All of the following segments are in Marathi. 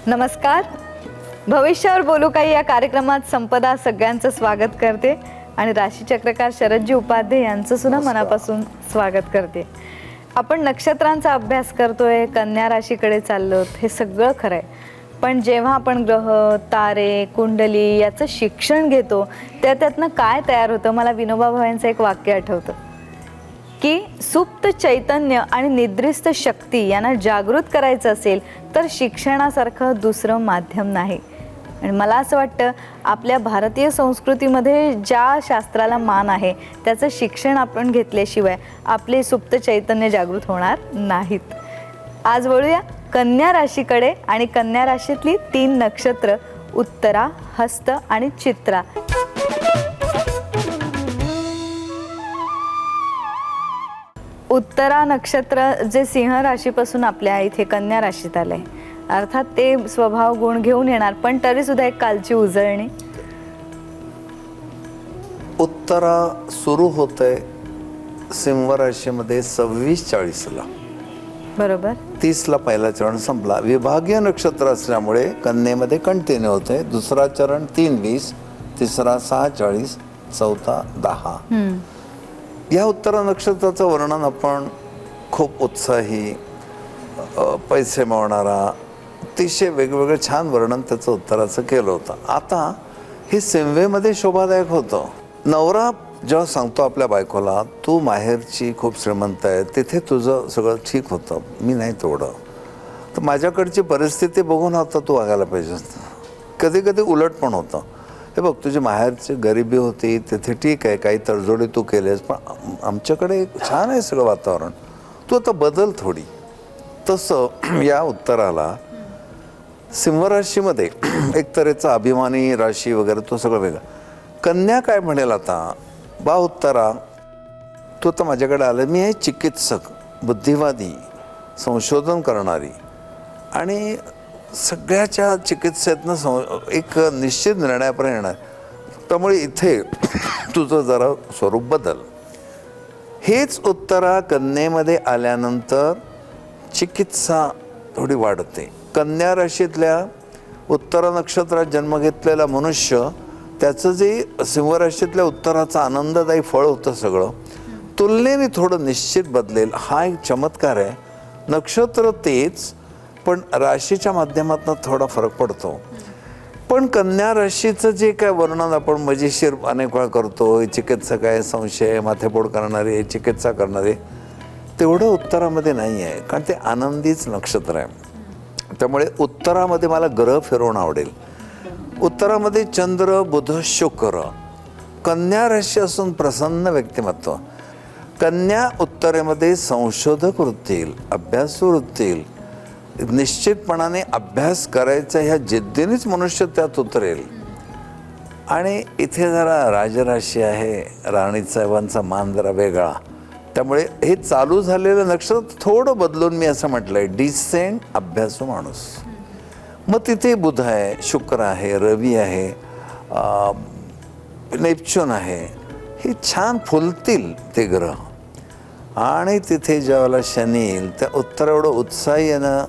नमस्कार. भविष्यावर बोलू काही या कार्यक्रमात संपदा सगळ्यांचं स्वागत करते आणि राशीचक्रकार शरदजी उपाध्ये यांचं सुद्धा मनापासून स्वागत करते. आपण नक्षत्रांचा अभ्यास करतोय, कन्या राशीकडे चाललो, हे सगळं खरं आहे. पण जेव्हा आपण ग्रह, तारे, कुंडली याचं शिक्षण घेतो त्यातनं काय तयार होतं, मला विनोबा भावेंचं एक वाक्य आठवतं की सुप्त चैतन्य आणि निद्रिस्त शक्ती यांना जागृत करायचं असेल तर शिक्षणासारखं दुसरं माध्यम नाही. आणि मला असं वाटतं आपल्या भारतीय संस्कृतीमध्ये ज्या शास्त्राला मान आहे त्याचं शिक्षण आपण घेतल्याशिवाय आपले सुप्त चैतन्य जागृत होणार नाहीत. आज वळूया कन्या राशीकडे आणि कन्या राशीतली 3 नक्षत्र उत्तरा, हस्त आणि चित्रा. उत्तरा नक्षत्र जे सिंह राशीपासून आपल्या इथे कन्या राशीत आलंय, अर्थात ते स्वभाव गुण घेऊन येणार, पण तरी सुद्धा एक कालची उजळणी. उत्तरा सुरू होते सिंह राशीमध्ये 26:40ला, बरोबर. 30ला पहिला चरण संपला. विभागीय नक्षत्र असल्यामुळे कन्येमध्ये कंटिन्यू होते. दुसरा चरण 3:20, तिसरा 6:40, चौथा 10. या उत्तरा नक्षत्राचं वर्णन आपण खूप उत्साही, पैसे मिळवणारा, अतिशय वेगवेगळं छान वर्णन त्याचं उत्तराचं केलं होतं. आता हे सिंहेमध्ये शोभादायक होतं. नवरा जेव्हा सांगतो आपल्या बायकोला, तू माहेरची खूप श्रीमंत आहे, तिथे तुझं सगळं ठीक होतं, मी नाही तेवढं, तर माझ्याकडची परिस्थिती बघून आता तू वागायला पाहिजे. कधी कधी उलट पण होतं. हे बघ, तुझी माहेरची गरिबी होती, तिथे ठीक आहे, काही तडजोडी तू केलेस, पण आमच्याकडे छान आहे सगळं वातावरण, तू आता बदल थोडी. तसं या उत्तराला सिंह राशीमध्ये एक तऱ्हेचा अभिमानी राशी वगैरे तो सगळं वेगळं. कन्या काय म्हणेल, आता बा उत्तरा, तू तर माझ्याकडे आलं, मी आहे चिकित्सक, बुद्धिवादी, संशोधन करणारी आणि सगळ्याच्या चिकित्सेतनं एक निश्चित निर्णयापर्यंत येणार, त्यामुळे इथे तुझं जरा स्वरूप बदल. हेच उत्तरा कन्येमध्ये आल्यानंतर चिकित्सा थोडी वाढते. कन्या राशीतल्या उत्तरा नक्षत्रात जन्म घेतलेला मनुष्य, त्याचं जे सिंह राशीतल्या उत्तराचं आनंददायी फळ होतं सगळं, तुलनेने थोडं निश्चित बदलेल. हा एक चमत्कार आहे. नक्षत्र तेच, पण राशीच्या माध्यमातून थोडा फरक पडतो. पण कन्या राशीचं जे काय वर्णन आपण मजेशीर अनेक वेळा करतो, चिकित्सक आहे, संशय, माथेपोड करणारे, चिकित्सा करणारे, तेवढं उत्तरामध्ये नाही आहे, कारण ते आनंदीच नक्षत्र आहे. त्यामुळे उत्तरामध्ये मला ग्रह फिरवून आवडेल. उत्तरामध्ये चंद्र, बुध, शुक्र. कन्या राशी असून प्रसन्न व्यक्तिमत्व. कन्या उत्तरेमध्ये संशोधक वृत्ती येईल, अभ्यासू वृत्ती येईल, निश्चितपणाने अभ्यास करायचा ह्या जिद्दीनेच मनुष्य त्यात उतरेल. आणि इथे जरा राजराशी आहे, राणीसाहेबांचा मान जरा वेगळा, त्यामुळे हे चालू झालेलं नक्षत्र थोडं बदलून मी असं म्हटलंय, डिसेंट अभ्यासू माणूस. मग तिथे बुध आहे, शुक्र आहे, रवी आहे, नेपच्यून आहे, हे छान फुलतील ते ग्रह. आणि तिथे ज्यावेळेला शनी येईल त्या उत्तर एवढं उत्साही येणं,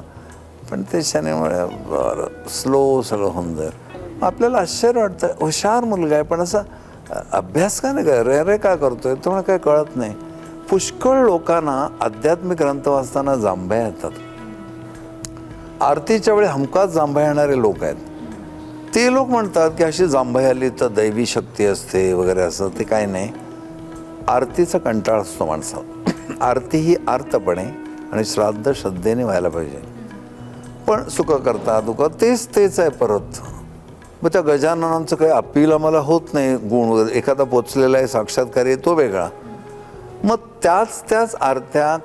पण ते शनीमुळे स्लो सगळं होऊन जाईल. आपल्याला आश्चर्य वाटतं, हुशार मुलगा आहे पण असा अभ्यास का नाही काय, रे का करतोय, तुम्हाला काय कळत नाही. पुष्कळ लोकांना आध्यात्मिक ग्रंथ वाचताना जांभया येतात. आरतीच्या वेळी हमखास जांभया येणारे लोक आहेत. ते लोक म्हणतात की अशी जांभई आली तर दैवी शक्ती असते वगैरे, असं ते काय नाही. आरतीचा कंटाळ असतो माणसाला. आरती ही आर्तपणे आणि श्राद्ध श्रद्धेने व्हायला पाहिजे. पण सुख करता दुःख तेच आहे परत. मग त्या गजाननांचं काही अपील आम्हाला होत नाही, गुण वगैरे, एखादा पोचलेला आहे साक्षात्कारी तो वेगळा. मग त्याच आरत्या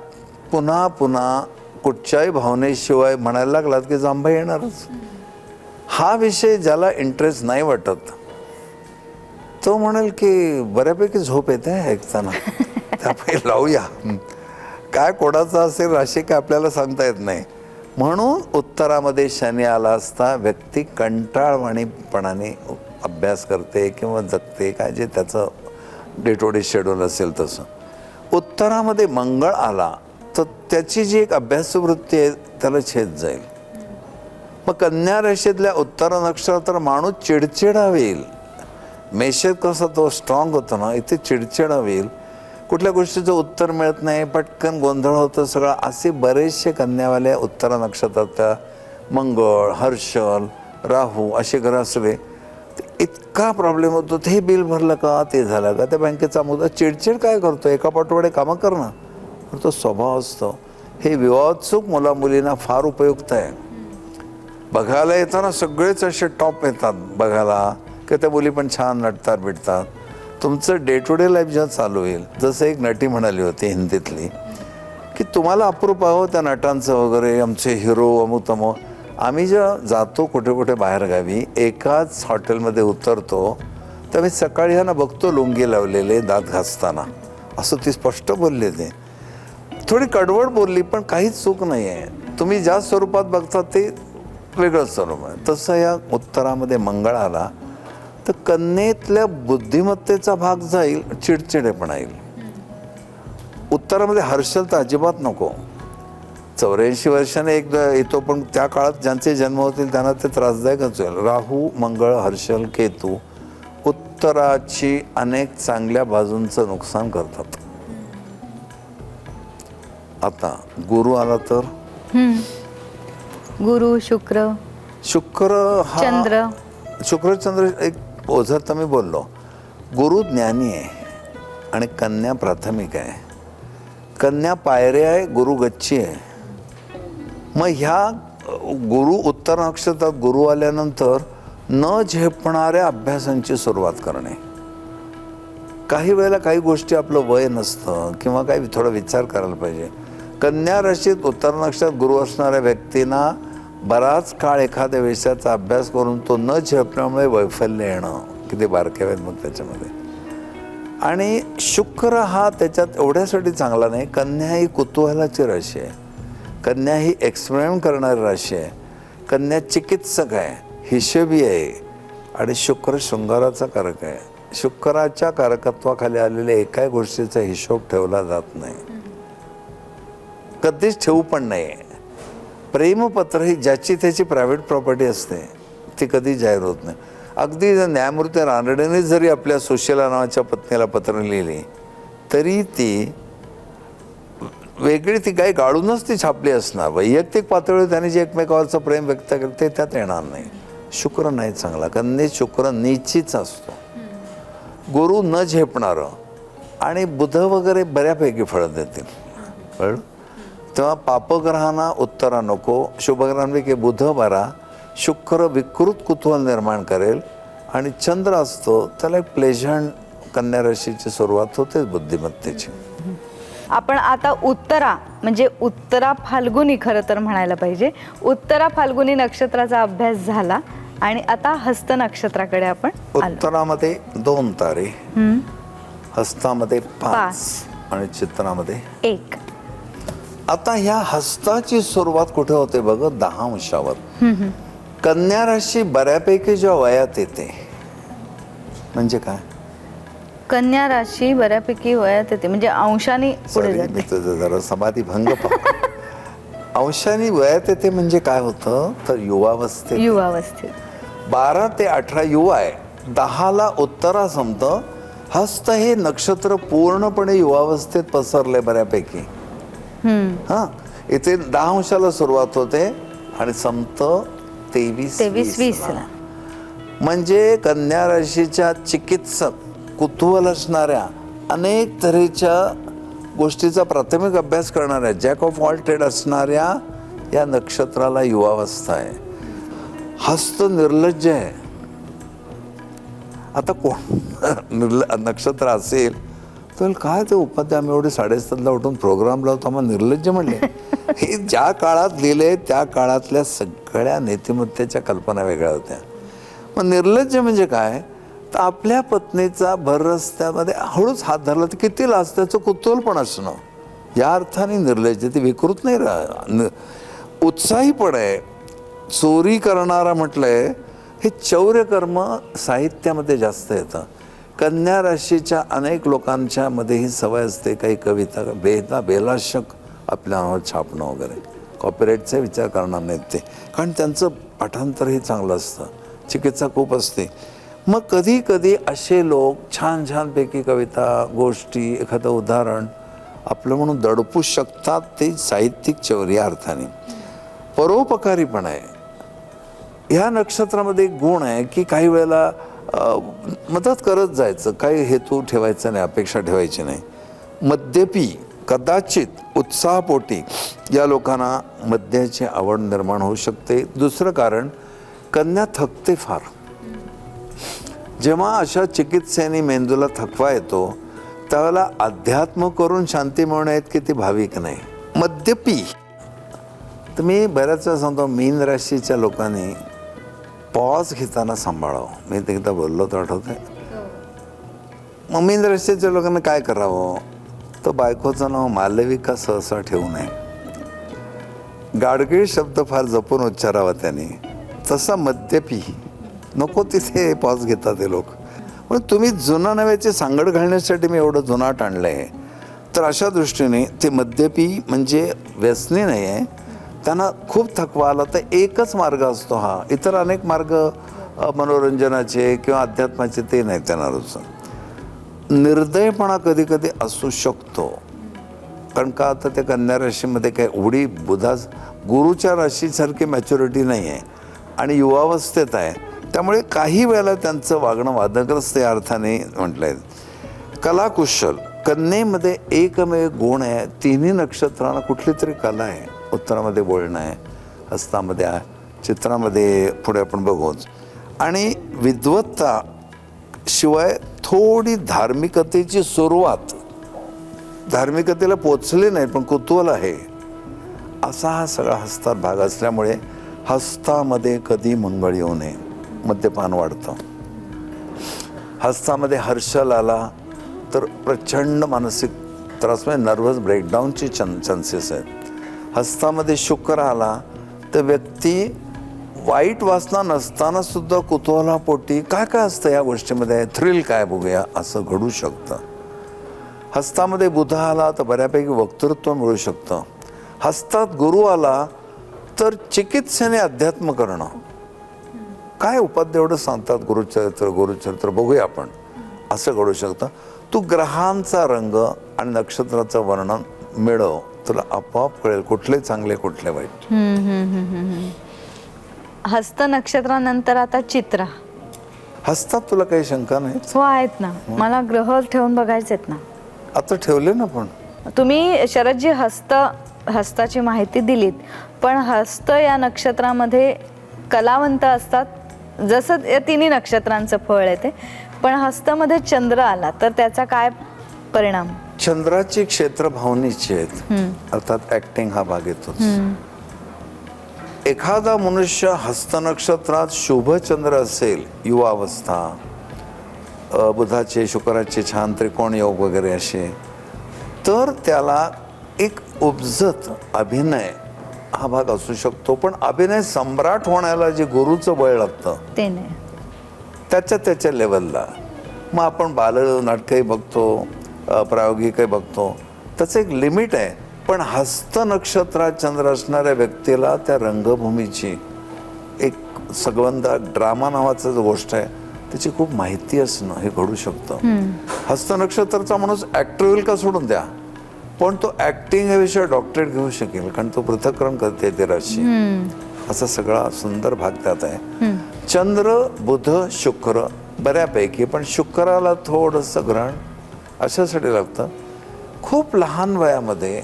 पुन्हा पुन्हा कुठच्याही भावनेशिवाय म्हणायला लागलात की जांभई येणारच. हा विषय ज्याला इंटरेस्ट नाही वाटत तो म्हणेल की बऱ्यापैकी झोप येते ऐकताना, त्यामुळे लावूया. काय कोणाचा असेल राशी काय आपल्याला सांगता येत नाही. म्हणून उत्तरामध्ये शनी आला असता व्यक्ती कंटाळवाणीपणाने अभ्यास करते किंवा जगते, काय जे त्याचं डे टू डे शेड्यूल असेल तसं. उत्तरामध्ये मंगळ आला तर त्याची जी एक अभ्यासवृत्ती आहे त्याला छेद जाईल. मग कन्या राशीतल्या उत्तर नक्षत्र माणूस चिडचिडा होईल. मेषेत कसं तो स्ट्रॉंग होतो ना, इथे चिडचिडा होईल, कुठल्या गोष्टीचं उत्तर मिळत नाही, पटकन गोंधळ होतं सगळं. असे बरेचसे कन्यावाले उत्तर नक्षत्रातल्या मंगळ, हर्षल, राहू असे ग्रह सगळे इतका प्रॉब्लेम होतो. हे बिल भरलं का, ते झालं का, त्या बँकेचा मुद्दा, चिडचिड काय करतो, एका पाठोपाठ कामं करणं, तर तो स्वभाव असतो. हे विवाहोत्सुक मुला मुलींना फार उपयुक्त आहे. बघायला येताना सगळेच असे टॉप येतात बघायला, की त्या मुली पण छान नटतात बिटतात. तुमचं डे टू डे लाईफ जेव्हा चालू होईल, जसं एक नटी म्हणाली होती हिंदीतली, की तुम्हाला अप्रूप आहो त्या नटांचं वगैरे, आमचे हिरो अमुक तमुक. आम्ही जेव्हा जातो कुठे कुठे बाहेरगावी, एकाच हॉटेलमध्ये उतरतो, तर मी सकाळी ह्यांना बघतो लुंगी लावलेले दात घासताना, असं ती स्पष्ट बोलली. ते थोडी कडवड बोलली पण काहीच चूक नाही आहे. तुम्ही ज्या स्वरूपात बघता ते वेगळं स्वरूप आहे. तसं या उत्तरामध्ये मंगळ आला तर कन्येतल्या बुद्धिमत्तेचा भाग जाईल, चिडचिडेपणा येईल. उत्तरामध्ये हर्षल तर अजिबात नको. 84 वर्षाने एकदा येतो, पण त्या काळात ज्यांचे जन्म होतील त्यांना ते त्रासदायकच होईल. राहू, मंगळ, हर्षल, केतू उत्तराची अनेक चांगल्या बाजूंचं नुकसान करतात. आता गुरु आला तर गुरु, शुक्र, हा चंद्र. शुक्र चंद्र एक ओझर तर मी बोललो. गुरु ज्ञानी आहे आणि कन्या प्राथमिक आहे. कन्या पायरे आहे, गुरु गच्ची आहे. मग ह्या गुरु उत्तर नक्षत्रात गुरु आल्यानंतर न झेपणाऱ्या अभ्यासांची सुरुवात करणे. काही वेळेला काही गोष्टी आपलं वय नसतं किंवा काही थोडा विचार करायला पाहिजे. कन्या राशीत उत्तर नक्षत्रात गुरु असणाऱ्या व्यक्तींना बराच काळ एखाद्या विषयाचा अभ्यास करून तो न झेपण्यामुळे वैफल्य येणं किती बारकावे आहेत मग त्याच्यामध्ये. आणि शुक्र हा त्याच्यात एवढ्यासाठी चांगला नाही. कन्या ही कुतूहलाची राशी आहे. कन्या ही एक्सपेरिमेंट करणारी राशी आहे. कन्या चिकित्सक आहे, हिशेबी आहे आणि शुक्र शृंगाराचा कारक आहे. शुक्राच्या कारकत्वाखाली आलेल्या एकाही गोष्टीचा हिशोब ठेवला जात नाही, कधीच ठेवू पण नाही. प्रेमपत्र ही ज्याची त्याची प्रायव्हेट प्रॉपर्टी असते, ती कधी जाहीर होत नाही. अगदी न्यायमूर्ती रानडेने जरी आपल्या सुशीला नावाच्या पत्नीला पत्र लिहिली तरी ती वेगळी, ती काही गाळूनच ती छापली असणार. वैयक्तिक पातळीवर त्याने जे एकमेकावरचं प्रेम व्यक्त केलं ते त्यात येणार नाही. शुक्र नाही चांगला. कन्येत शुक्र नीचीच असतो, गुरु न झेपणारं. आणि बुध वगैरे बऱ्यापैकी फळं देतील. कळलं? तेव्हा पापग्रहांना उत्तरा नको. शुभग्रहांपैकी बुध बरा. शुक्र विकृत कुतूहल निर्माण करेल आणि चंद्र असतो त्याला एक प्लेझंट कन्या राशीची सुरुवात होते बुद्धिमत्तेची. आपण आता उत्तरा म्हणजे उत्तरा फाल्गुनी खरं तर म्हणायला पाहिजे. उत्तरा फाल्गुनी नक्षत्राचा अभ्यास झाला आणि आता हस्त नक्षत्राकडे आपण आलो. उत्तरामध्ये 2 तारे, हस्तामध्ये 5 आणि चित्रामध्ये 1. आता ह्या हस्ताची सुरुवात कुठे होते बघ, 10 अंशावर. कन्या राशी बऱ्यापैकी जेव्हा वयात येते, म्हणजे काय, कन्या राशी बऱ्यापैकी वयात येते म्हणजे अंशाने पुढे मी जाते. तुझं जरा समाधी भंग अंशाने वयात येते म्हणजे काय होतं तर युवावस्थेत. 12 ते 18 युवा आहे. 10ला उत्तरा संपतं. हस्त हे नक्षत्र पूर्णपणे युवावस्थेत पसरले बऱ्यापैकी. हा, इथे 10 अंशाला सुरुवात होते आणि संपतं 23-20 म्हणजे कन्या राशीच्या चिकित्सक, कुतूहल असणाऱ्या, अनेक तऱ्हेच्या गोष्टीचा प्राथमिक अभ्यास करणाऱ्या, जॅक ऑफ ऑल ट्रेड असणाऱ्या या नक्षत्राला युवावस्था आहे. हस्त निर्लज्ज आहे. आता कोण नक्षत्र असेल तर काय ते उपाध्याय आम्ही एवढे 7:30ला उठून प्रोग्राम लावतो, आम्हाला निर्लज्ज म्हणले. हे ज्या काळात लिहिले त्या काळातल्या सगळ्या नीतिमत्तेच्या कल्पना वेगळ्या होत्या. मग निर्लज्ज म्हणजे काय तर आपल्या पत्नीचा भर रस्त्यामध्ये हळूच हात धरला तर किती लाज, त्याचं कुतूहल पण असणं, या अर्थाने निर्लज्ज. ती विकृत नाही, उत्साही पण आहे. चोरी करणारा म्हटलंय, हे चौर्यकर्म साहित्यामध्ये जास्त येतं. कन्या राशीच्या अनेक लोकांच्या मध्ये ही सवय असते, काही कविता बेलाशक आपल्या नावावर छापणं वगैरे, कॉपीराईटचा विचार करणार नाहीत ते, कारण त्यांचं पाठांतरही चांगलं असतं, चिकित्सा खूप असते. मग कधी कधी असे लोक छान छानपैकी कविता, गोष्टी, एखादं उदाहरण आपलं म्हणून दडपू शकतात. ते साहित्यिक चौर्य या अर्थाने परोपकारी पण आहे. ह्या नक्षत्रामध्ये एक गुण आहे की काही वेळेला मदत करत जायचं, काही हेतू ठेवायचा नाही, अपेक्षा ठेवायची नाही. मद्यपी कदाचित उत्साहपोटी या लोकांना मद्याची आवड निर्माण होऊ शकते. दुसरं कारण, कन्या थकते फार. जेव्हा अशा चिकित्सेने मेंदूला थकवा येतो त्यावेळेला अध्यात्म करून शांती मिळवण्यात की ती भाविक नाही. मद्यपी. तर मी बऱ्याच वेळा सांगतो, मीन राशीच्या लोकांनी पॉज घेताना सांभाळावं. मी ते एकदा बोललो तर आठवतंय. मग मीन राशीच्या लोकांना काय करावं, तर बायकोचं नाव मालविका सहसा ठेवू नये. गाडगीळ शब्द फार जपून उच्चारावा त्याने. तसा मद्यपी नको तिथे पॉज घेतात ते लोक. पण तुम्ही जुना नव्याची सांगड घालण्यासाठी मी एवढं जुनाट आणलं आहे. तर अशा दृष्टीने ते मद्यपी म्हणजे व्यसनी नाही आहे. त्यांना खूप थकवा आला तर एकच मार्ग असतो हा. इतर अनेक मार्ग मनोरंजनाचे किंवा अध्यात्माचे ते नाही त्यांना रोज. निर्दयपणा कधी कधी असू शकतो. कारण का, आता त्या कन्या राशीमध्ये काय एवढी गुरुच्या राशीसारखी मॅच्युरिटी नाही आहे आणि युवावस्थेत आहे. त्यामुळे काही वेळेला त्यांचं वागणं वादग्रस्त या अर्थाने म्हटलं आहे. कलाकुशल. कन्येमध्ये एकमेव गुण आहे, तिन्ही नक्षत्रांना कुठली तरी कला आहे. उत्तरामध्ये बोलणं आहे, हस्तामध्ये आहे, चित्रामध्ये पुढे आपण बघूच. आणि विद्वत्ता शिवाय थोडी धार्मिकतेची सुरुवात, धार्मिकतेला पोचले नाही पण कुतूहल आहे, असा हा सगळा हस्तात भाग असल्यामुळे हस्तामध्ये कधी मंगळ येऊ नये. मद्यपान वाढतं. हस्तामध्ये हर्षल आला तर प्रचंड मानसिक त्रास, म्हणजे नर्व्हस ब्रेकडाऊनची चान्सेस आहेत. हस्तामध्ये शुक्र आला तर व्यक्ती वाईट वासना नसताना सुद्धा कुतूहलापोटी काय काय असतं या गोष्टीमध्ये, थ्रिल काय बघूया असं घडू शकतं. हस्तामध्ये बुध आला तर बऱ्यापैकी वक्तृत्व मिळू शकतं. हस्तात गुरु आला तर चिकित्सेने अध्यात्म करणं. काय उपाध्याय एवढं सांगतात, गुरुचरित्र बघूया आपण, असं घडू शकतं. तू ग्रहांचा रंग आणि नक्षत्राचं वर्णन मिळव, तुला आपोआप कळेल कुठले चांगले कुठले वाईट. हस्त नक्षत्रानंतर आता चित्रा. हस्तात तुला काही शंका नाही? हो आहेत ना, मला ग्रह ठेवून बघायचेत ना. आता ठेवले ना. पण तुम्ही शरदजी हस्ताची माहिती दिलीत, पण हस्त या नक्षत्रामध्ये कलावंत असतात, जसं या तिन्ही नक्षत्रांचं फळ आहे ते. पण हस्तामध्ये चंद्र आला तर त्याचा काय परिणाम? चंद्राची क्षेत्र भावनेची आहेत, अर्थात ऍक्टिंग हा भाग येतोच. एखादा मनुष्य हस्त नक्षत्रात शुभ चंद्र असेल, युवावस्था, बुधाचे शुक्राचे छान त्रिकोण योग वगैरे असे, तर त्याला एक उपजत अभिनय हा भाग असू शकतो. पण अभिनय सम्राट होण्याला जे गुरुचं बळ लागतं ते नाही, त्याच्या लेवलला. मग आपण बालनाटकही बघतो, प्रायोगिकही बघतो, त्याचं एक लिमिट आहे. पण हस्त नक्षत्रात चंद्र असणाऱ्या व्यक्तीला त्या रंगभूमीची एक सगवंदा ड्रामा नावाचं जो गोष्ट आहे त्याची खूप माहिती असणं हे घडू शकतं. हस्त नक्षत्राचा माणूस ॲक्टर होईल का सोडून द्या, पण तो ॲक्टिंग ह्या विषयी डॉक्टरेट घेऊ शकेल, कारण तो पृथक्करण करते ते राशी. असा सगळा सुंदर भाग त्यात आहे. चंद्र, बुध, शुक्र बऱ्यापैकी, पण शुक्राला थोडंसं ग्रहण अशासाठी लागतं. खूप लहान वयामध्ये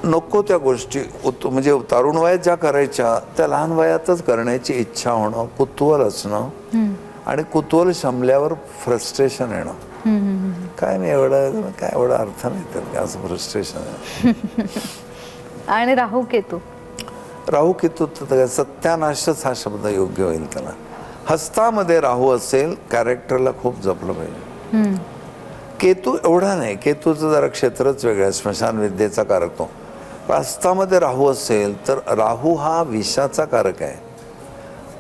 नको त्या गोष्टी म्हणजे तरुण वयात ज्या करायच्या त्या लहान वयातच करण्याची इच्छा होणं, कुतूहल असणं, आणि कुतूहल शमल्यावर फ्रस्ट्रेशन येणं. काय मी काय एवढा अर्थ नाही तर असं फ्रस्ट्रेशन आहे. आणि राहू केतू तर सत्यानाशच हा शब्द योग्य होईल त्याला. हस्तामध्ये राहू असेल, कॅरेक्टरला खूप जपलं पाहिजे. केतू एवढा नाही, केतूचं जरा क्षेत्रच वेगळं आहे, स्मशान विद्येचा कारक तो. हस्तामध्ये राहू असेल तर राहू हा विषाचा कारक आहे.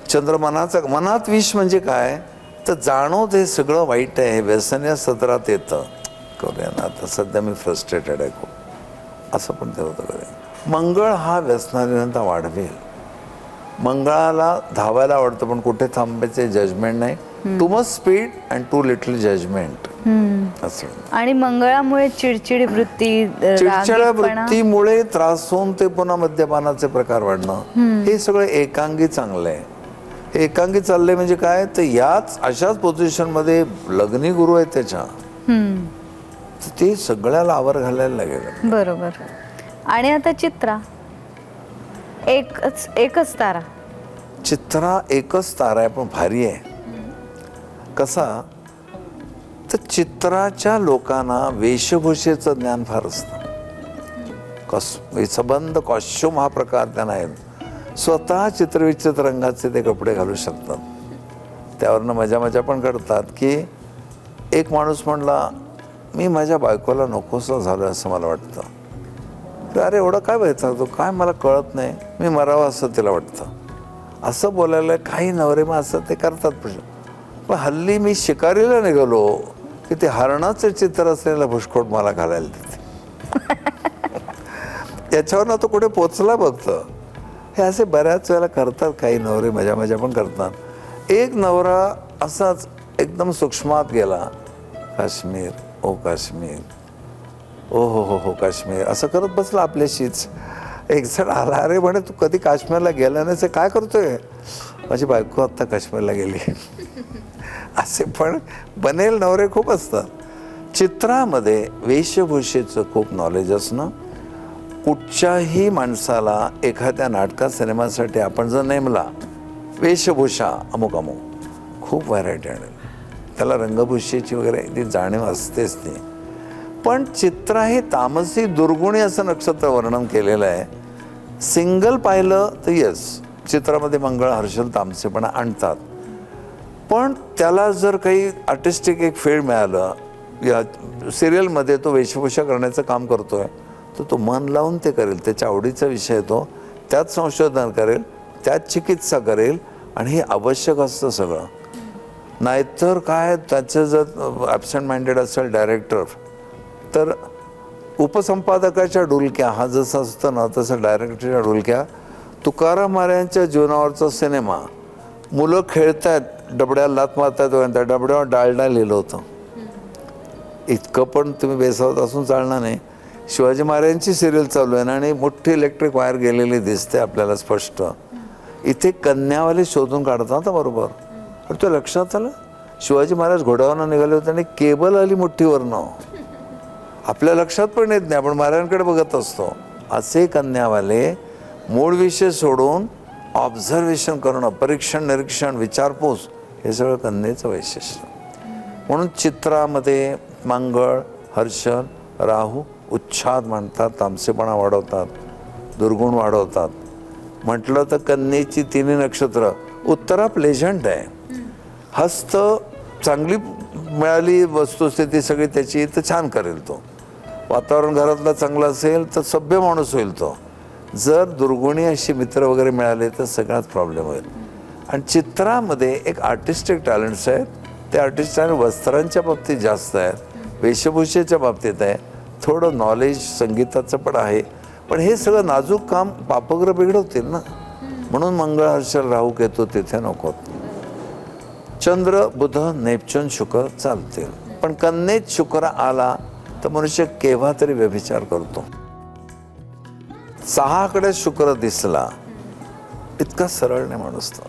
चंद्र मनात विष म्हणजे काय, तर जाणवत हे सगळं वाईट आहे, हे व्यसन या सत्रात येतं. करूया ना, आता सध्या मी फ्रस्ट्रेटेड आहे खूप, असं पण ते होतं. करूया. मंगळ हा व्यसनाधीनता वाढवेल. मंगळाला धावायला आवडतं, पण कुठे थांबायचे जजमेंट नाही. Too much speed and too little judgment असं. आणि मंगळामुळे चिडचिड वृत्ती, चिडचिड रागीटपणा. वृत्तीमुळे त्रास होऊन ते पुन्हा मद्यपानाचे प्रकार वाढणं, हे सगळं एकांगी चांगलं आहे. हे एकांगी चाललंय म्हणजे काय, तर याच अशाच पोझिशन मध्ये लग्नी गुरु आहे त्याच्या, तर ते सगळ्याला आवर घालायला लागेल. बरोबर. आणि आता चित्रा एकच तारा. चित्रा एकच तारा आहे, पण भारी आहे. कसा, तर चित्राच्या लोकांना वेशभूषेचं ज्ञान फार असतं. संबंध कॉस्ट्युम हा प्रकार त्यांना आहे. स्वतः चित्रविचित्र रंगाचे ते कपडे घालू शकतात. त्यावरनं मजा पण करतात की एक माणूस म्हणला, मी माझ्या बायकोला नकोसं झालं असं मला वाटतं. अरे एवढं काय व्हायचं, तो काय मला कळत नाही, मी मरावं असं तिला वाटतं. असं बोलायला काही नवरे मग असं ते करतात. पण हल्ली मी शिकारीला निघालो की ते हरणाचं चित्र असलेला भुसकोट मला घालायला देते. याच्यावर तो कुठे पोचला बघतं. हे असे बऱ्याच वेळेला करतात काही नवरे, मजा पण करतात. एक नवरा असाच एकदम सूक्ष्मात गेला, काश्मीर ओ काश्मीर, ओ हो काश्मीर, असं करत बसला आपल्याशीच. एक जण आला, अरे म्हणे तू कधी काश्मीरला गेला नाही, काय करतोय. माझी बायको आत्ता काश्मीरला गेली. असे पण बनेल नवरे खूप असतात. चित्रामध्ये वेशभूषेचं खूप नॉलेज असणं. कुठच्याही माणसाला एखाद्या नाटका सिनेमासाठी आपण जर नेमला, वेशभूषा अमुक खूप व्हरायटी आणेल. त्याला रंगभूषेची वगैरे ती जाणीव असतेच ती. पण चित्र हे तामसी दुर्गुणी असं नक्षत्र वर्णन केलेलं आहे. सिंगल पाहिलं तर येस, चित्रामध्ये मंगळ हर्षल तामसेपणा आणतात. पण त्याला जर काही आर्टिस्टिक एक फील्ड मिळालं, या सिरियलमध्ये तो वेशभूषा करण्याचं काम करतोय, तर तो मन लावून ते करेल. त्याच्या आवडीचा विषय तो, त्यात संशोधन करेल, त्यात चिकित्सा करेल, आणि हे आवश्यक असतं सगळं. नाहीतर काय, त्याचं जर ॲब्सेंट माइंडेड असेल डायरेक्टर, तर उपसंपादकाच्या डुलक्या हा जसं असतं ना, तसं डायरेक्टरच्या डुलक्या. तुकाराम महाराजांच्या जीवनावरचा सिनेमा, मुलं खेळतायत, डबड्याला लात मारतायत, त्या डबड्यावर डालडा लिहिलं होतं. इतकं पण तुम्ही बेसावत असून चालणार नाही. शिवाजी महाराजांची सिरियल चालू आहे ना, आणि मोठी इलेक्ट्रिक वायर गेलेली दिसते आपल्याला स्पष्ट. इथे कन्यावाले शोधून काढतात बरोबर. पण तो लक्षात आलं, शिवाजी महाराज घोड्यावरनं निघाले होते आणि केबल आली मोठीवरनं. आपल्या लक्षात पण येत नाही, आपण महाराजांकडे बघत असतो. असे कन्यावाले मूळ विषय सोडून ऑब्झर्वेशन करणं, परीक्षण, निरीक्षण, विचारपूस, हे सगळं कन्येचं वैशिष्ट्य. म्हणून चित्रामध्ये मंगळ, हर्षल, राहू उच्छाद मांडतात, तामसेपणा वाढवतात, दुर्गुण वाढवतात. म्हटलं तर कन्येची तिन्ही नक्षत्र. उत्तरा प्लेझंट आहे, हस्त चांगली मिळाली वस्तुस्थिती सगळी त्याची तर छान करेल तो. वातावरण घरातलं चांगलं असेल तर सभ्य माणूस होईल तो. जर दुर्गुणी अशी मित्र वगैरे मिळाले तर सगळाच प्रॉब्लेम होईल. आणि चित्रामध्ये एक आर्टिस्टिक टॅलेंट्स आहेत. ते आर्टिस्ट वस्त्रांच्या बाबतीत जास्त आहेत, वेशभूषेच्या बाबतीत आहे, थोडं नॉलेज संगीताचं पण आहे. पण हे सगळं नाजूक काम पापग्रह बिघडवतील ना. म्हणून मंगळ, हर्षल, राहू, केतू तिथे नकोत. चंद्र, बुध, नेपच्यून, शुक्र चालतील. पण कन्येत शुक्र आला तर मनुष्य केव्हा तरी व्यभिचार करतो. 6कडे शुक्र दिसला, इतका सरळ नाही माणूस तो.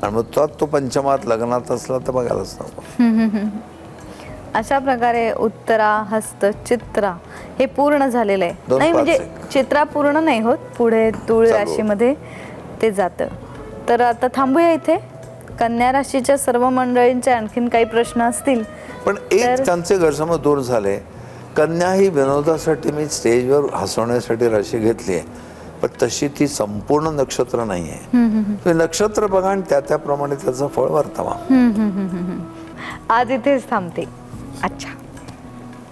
आणि मग तो पंचमात लग्नात असला तर बघायलाच नको. अशा प्रकारे उत्तरा, हस्त, चित्रा हे पूर्ण झालेलं आहे. नाही म्हणजे चित्रा पूर्ण नाही होत, पुढे तुळ राशीमध्ये ते जातं. तर आता थांबूया इथे. कन्या राशीच्या सर्व मंडळींचे आणखीन काही प्रश्न असतील. पण एक त्यांचे गैरसमज दूर झाले. कन्या ही विनोदासाठी मी स्टेजवर हसवण्यासाठी राशी घेतली आहे, पण तशी ती संपूर्ण नक्षत्र नाही आहे. तुम्ही नक्षत्र बघा आणि त्याप्रमाणे त्याचं फळ वर्तवा. आज इथेच थांबते. अच्छा.